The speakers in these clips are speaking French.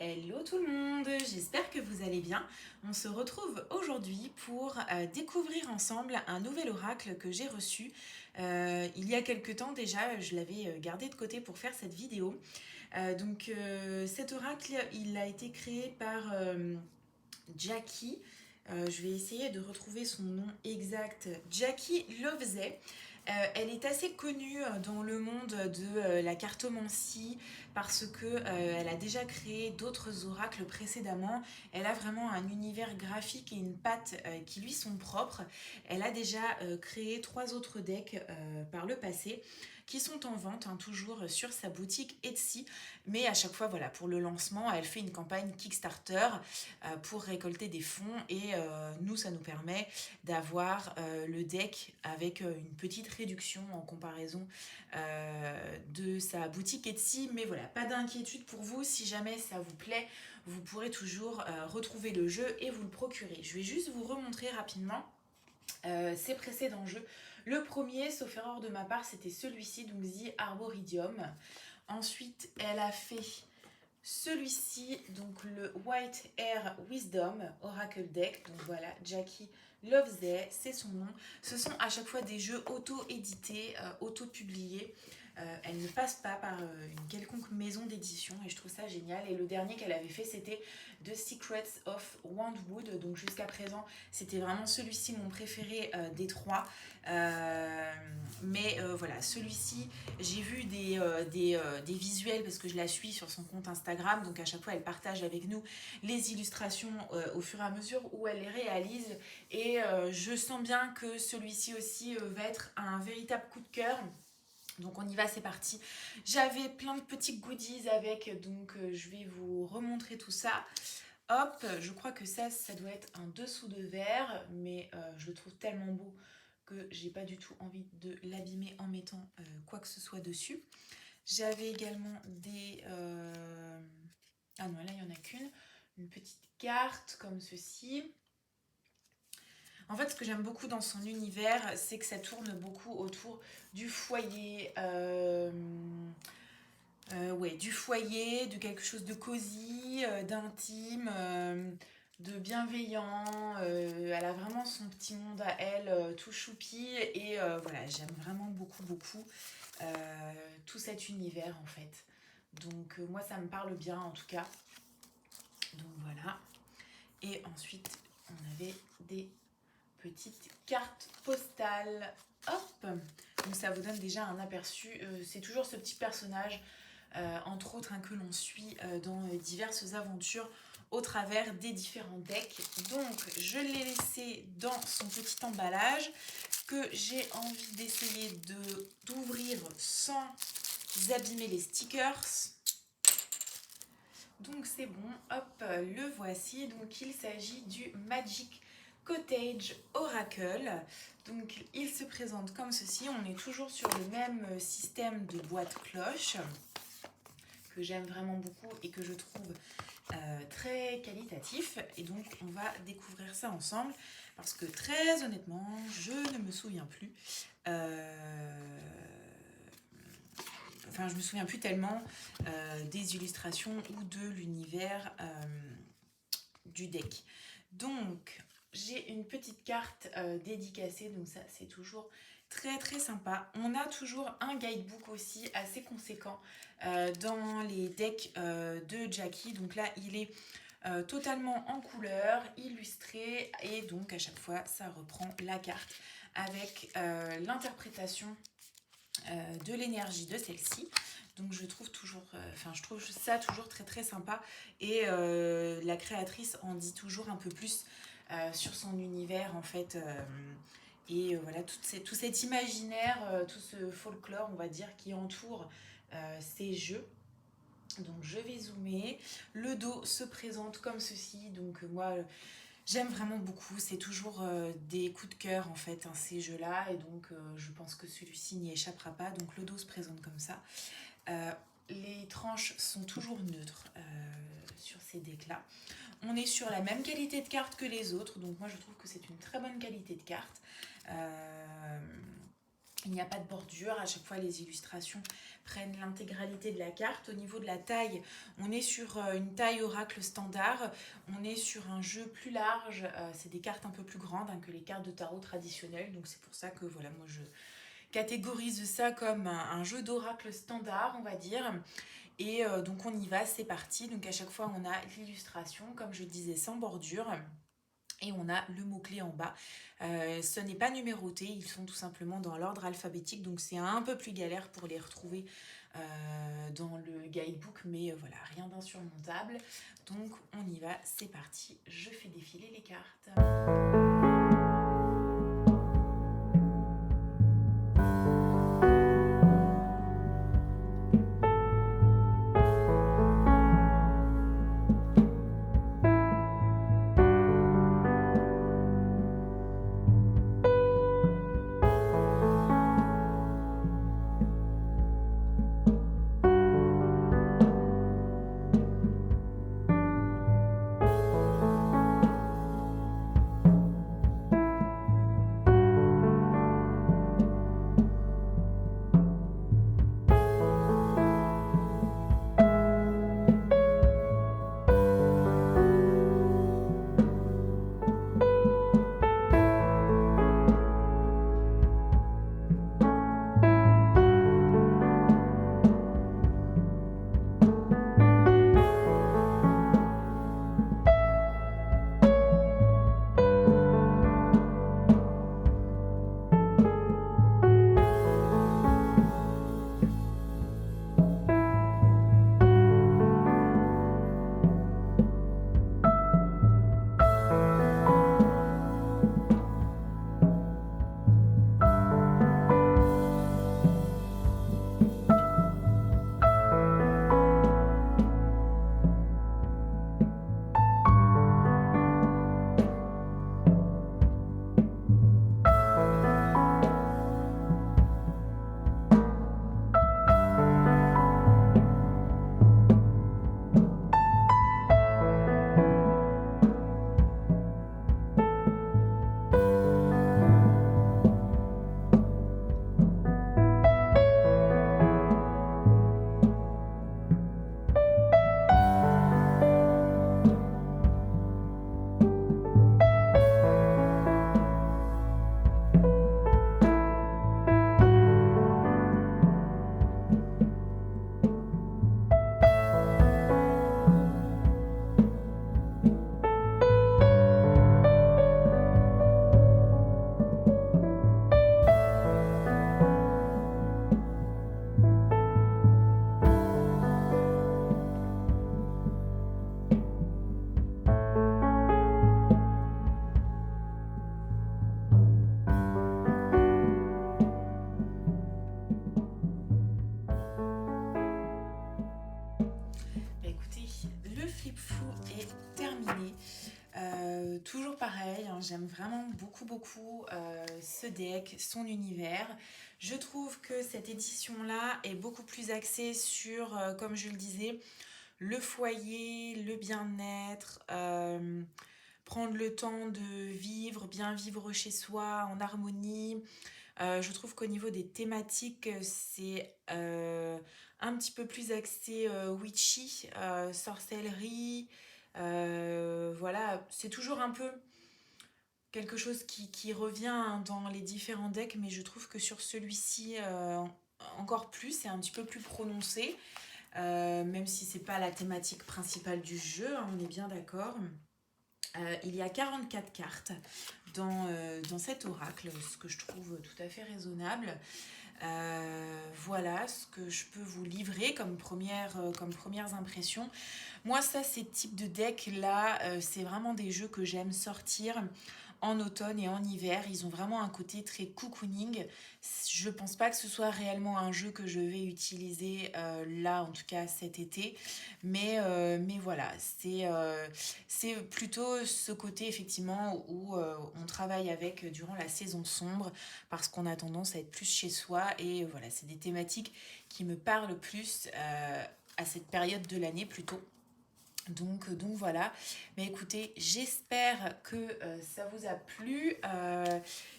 Hello tout le monde, j'espère que vous allez bien. On se retrouve aujourd'hui pour découvrir ensemble un nouvel oracle que j'ai reçu il y a quelque temps déjà. Je l'avais gardé de côté pour faire cette vidéo. Cet oracle, il a été créé par Jackie. Je vais essayer de retrouver son nom exact. Jackie Loveset. Elle est assez connue dans le monde de la cartomancie parce que elle a déjà créé d'autres oracles précédemment. Elle a vraiment un univers graphique et une patte qui lui sont propres. Elle a déjà créé 3 autres decks par le passé qui sont en vente toujours sur sa boutique Etsy. Mais à chaque fois, voilà, pour le lancement, elle fait une campagne Kickstarter pour récolter des fonds et nous, ça nous permet d'avoir le deck avec une petite réduction en comparaison de sa boutique Etsy. Mais voilà, pas d'inquiétude pour vous, si jamais ça vous plaît, vous pourrez toujours retrouver le jeu et vous le procurer. Je vais juste vous remontrer rapidement ses précédents jeux. Le premier, sauf erreur de ma part, c'était celui-ci, donc The Arboridium. Ensuite, elle a fait celui-ci, donc le White Air Wisdom Oracle Deck. Donc voilà, Jackie Loveset, c'est son nom. Ce sont à chaque fois des jeux auto-édités, auto-publiés. Elle ne passe pas par une quelconque maison d'édition et je trouve ça génial. Et le dernier qu'elle avait fait, c'était The Secrets of Wandwood. Donc jusqu'à présent, c'était vraiment celui-ci mon préféré des trois. Voilà, celui-ci, j'ai vu des visuels parce que je la suis sur son compte Instagram. Donc à chaque fois, elle partage avec nous les illustrations au fur et à mesure où elle les réalise. Et je sens bien que celui-ci aussi va être un véritable coup de cœur. Donc on y va, c'est parti. J'avais plein de petits goodies avec, donc je vais vous remontrer tout ça. Hop, je crois que ça doit être un dessous de verre, mais je le trouve tellement beau que j'ai pas du tout envie de l'abîmer en mettant quoi que ce soit dessus. J'avais également des... Ah non, là il n'y en a qu'une. Une petite carte comme ceci. En fait, ce que j'aime beaucoup dans son univers, c'est que ça tourne beaucoup autour du foyer, ouais, du foyer, de quelque chose de cosy, d'intime, de bienveillant. Elle a vraiment son petit monde à elle, tout choupi. Et voilà, j'aime vraiment beaucoup, beaucoup tout cet univers en fait. Donc moi, ça me parle bien en tout cas. Donc voilà. Et ensuite, on avait des petite carte postale. Hop. Donc ça vous donne déjà un aperçu. C'est toujours ce petit personnage, entre autres, que l'on suit dans diverses aventures au travers des différents decks. Donc je l'ai laissé dans son petit emballage que j'ai envie d'essayer d'ouvrir sans abîmer les stickers. Donc c'est bon, hop, le voici. Donc il s'agit du Magic Cottage Oracle. Donc il se présente comme ceci. On est toujours sur le même système de boîte cloche que j'aime vraiment beaucoup et que je trouve très qualitatif. Et donc on va découvrir ça ensemble parce que très honnêtement, je ne me souviens plus. Enfin, je me souviens plus tellement des illustrations ou de l'univers du deck. Donc, j'ai une petite carte dédicacée, donc ça, c'est toujours très très sympa. On a toujours un guidebook aussi assez conséquent dans les decks de Jackie. Donc là, il est totalement en couleur, illustré, et donc à chaque fois, ça reprend la carte avec l'interprétation de l'énergie de celle-ci. Donc je trouve je trouve ça toujours très très sympa et la créatrice en dit toujours un peu plus sur son univers en fait et voilà tout cet imaginaire, tout ce folklore on va dire qui entoure ces jeux. Donc je vais zoomer, le dos se présente comme ceci, donc moi j'aime vraiment beaucoup, c'est toujours des coups de cœur en fait ces jeux-là et donc je pense que celui-ci n'y échappera pas. Donc le dos se présente comme ça. Euh, les tranches sont toujours neutres sur ces decks-là. On est sur la même qualité de carte que les autres, donc moi je trouve que c'est une très bonne qualité de carte. Il n'y a pas de bordure, à chaque fois les illustrations prennent l'intégralité de la carte. Au niveau de la taille, on est sur une taille oracle standard, on est sur un jeu plus large, c'est des cartes un peu plus grandes que les cartes de tarot traditionnelles, donc c'est pour ça que voilà, moi je catégorise ça comme un jeu d'oracle standard, on va dire. Et donc on y va, c'est parti. Donc à chaque fois on a l'illustration, comme je disais, sans bordure. Et on a le mot-clé en bas. Ce n'est pas numéroté, ils sont tout simplement dans l'ordre alphabétique, donc c'est un peu plus galère pour les retrouver dans le guidebook, mais voilà, rien d'insurmontable. Donc on y va, c'est parti, je fais défiler les cartes. Bah écoutez, le flip fou est terminé. Toujours pareil, j'aime vraiment beaucoup ce deck, son univers. Je trouve que cette édition-là est beaucoup plus axée sur, comme je le disais, le foyer, le bien-être, prendre le temps de vivre, bien vivre chez soi, en harmonie. Je trouve qu'au niveau des thématiques, c'est un petit peu plus axé witchy, sorcellerie. Voilà, c'est toujours un peu quelque chose qui revient dans les différents decks, mais je trouve que sur celui-ci, encore plus, c'est un petit peu plus prononcé, même si c'est pas la thématique principale du jeu, on est bien d'accord. Il y a 44 cartes dans cet oracle, ce que je trouve tout à fait raisonnable. Voilà ce que je peux vous livrer comme premières impressions. Moi, ça, ces types de decks-là, c'est vraiment des jeux que j'aime sortir en automne et en hiver. Ils ont vraiment un côté très cocooning. Je pense pas que ce soit réellement un jeu que je vais utiliser là, en tout cas cet été. Mais voilà, c'est plutôt ce côté effectivement où on travaille avec durant la saison sombre parce qu'on a tendance à être plus chez soi. Et voilà, c'est des thématiques qui me parlent plus à cette période de l'année plutôt. Donc voilà, mais écoutez, j'espère que ça vous a plu,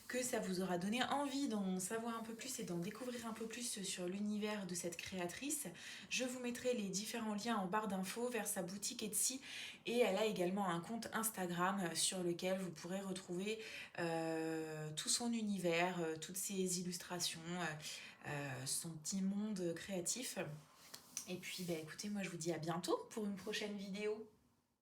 que ça vous aura donné envie d'en savoir un peu plus et d'en découvrir un peu plus sur l'univers de cette créatrice. Je vous mettrai les différents liens en barre d'infos vers sa boutique Etsy et elle a également un compte Instagram sur lequel vous pourrez retrouver tout son univers, toutes ses illustrations, son petit monde créatif. Et puis, bah, écoutez, moi je vous dis à bientôt pour une prochaine vidéo.